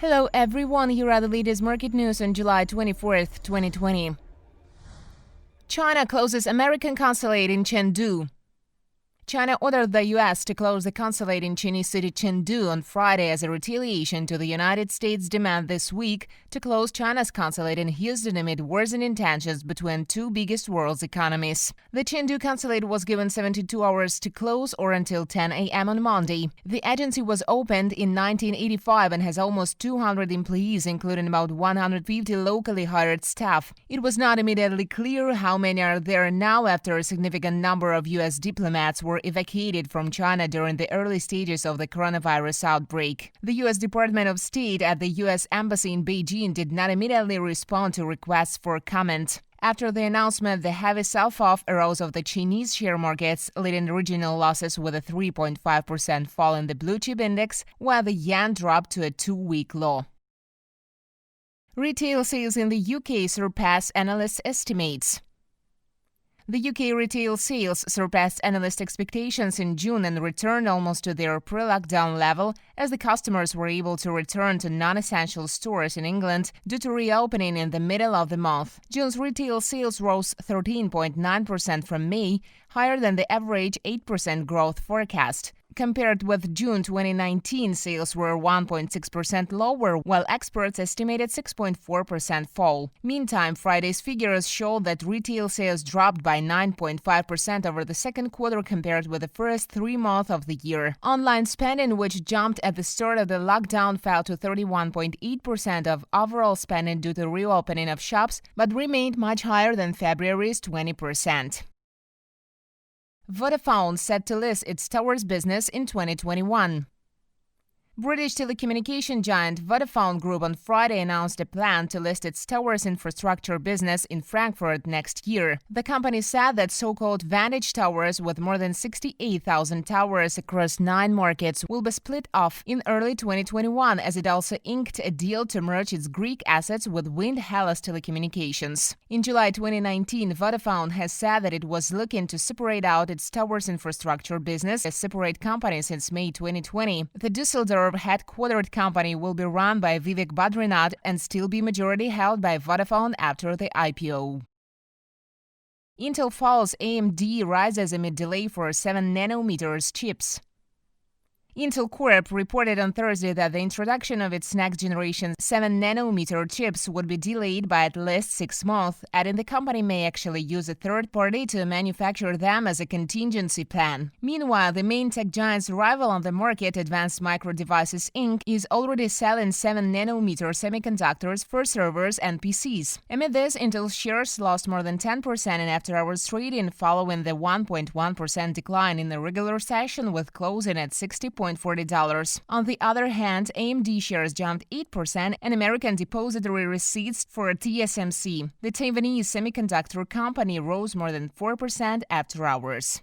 Hello everyone, here are the latest market news on July 24th, 2020. China closes American consulate in Chengdu. China ordered the U.S. to close the consulate in Chinese city Chengdu on Friday as a retaliation to the United States' demand this week to close China's consulate in Houston amid worsening tensions between two biggest world's economies. The Chengdu consulate was given 72 hours to close or until 10 a.m. on Monday. The agency was opened in 1985 and has almost 200 employees, including about 150 locally hired staff. It was not immediately clear how many are there now after a significant number of U.S. diplomats were evacuated from China during the early stages of the coronavirus outbreak. The U.S. Department of State at the U.S. Embassy in Beijing did not immediately respond to requests for comment. After the announcement, the heavy sell-off arose of the Chinese share markets, leading regional losses with a 3.5% fall in the blue chip index, while the yuan dropped to a two-week low. Retail sales in the UK surpass analyst estimates. The UK retail sales surpassed analyst expectations in June and returned almost to their pre-lockdown level as the customers were able to return to non-essential stores in England due to reopening in the middle of the month. June's retail sales rose 13.9% from May, higher than the average 8% growth forecast. Compared with June 2019, sales were 1.6% lower, while experts estimated 6.4% fall. Meantime, Friday's figures showed that retail sales dropped by 9.5% over the second quarter compared with the first 3 months of the year. Online spending, which jumped at the start of the lockdown, fell to 31.8% of overall spending due to reopening of shops, but remained much higher than February's 20%. Vodafone set to list its towers business in 2021. British telecommunication giant Vodafone Group on Friday announced a plan to list its towers infrastructure business in Frankfurt next year. The company said that so-called Vantage Towers, with more than 68,000 towers across 9 markets, will be split off in early 2021, as it also inked a deal to merge its Greek assets with Wind Hellas Telecommunications. In July 2019, Vodafone has said that it was looking to separate out its towers infrastructure business as a separate company since May 2020. The Düsseldorf headquartered company will be run by Vivek Badrinath and still be majority held by Vodafone after the IPO. Intel falls, AMD rises amid delay for 7nm chips. Intel Corp reported on Thursday that the introduction of its next-generation 7nm chips would be delayed by at least 6 months, adding the company may actually use a third party to manufacture them as a contingency plan. Meanwhile, the main tech giant's rival on the market, Advanced Micro Devices Inc., is already selling 7nm semiconductors for servers and PCs. Amid this, Intel shares lost more than 10% in after-hours trading following the 1.1% decline in the regular session, with closing at $60.40. On the other hand, AMD shares jumped 8% and American depository receipts for TSMC, the Taiwanese semiconductor company, rose more than 4% after hours.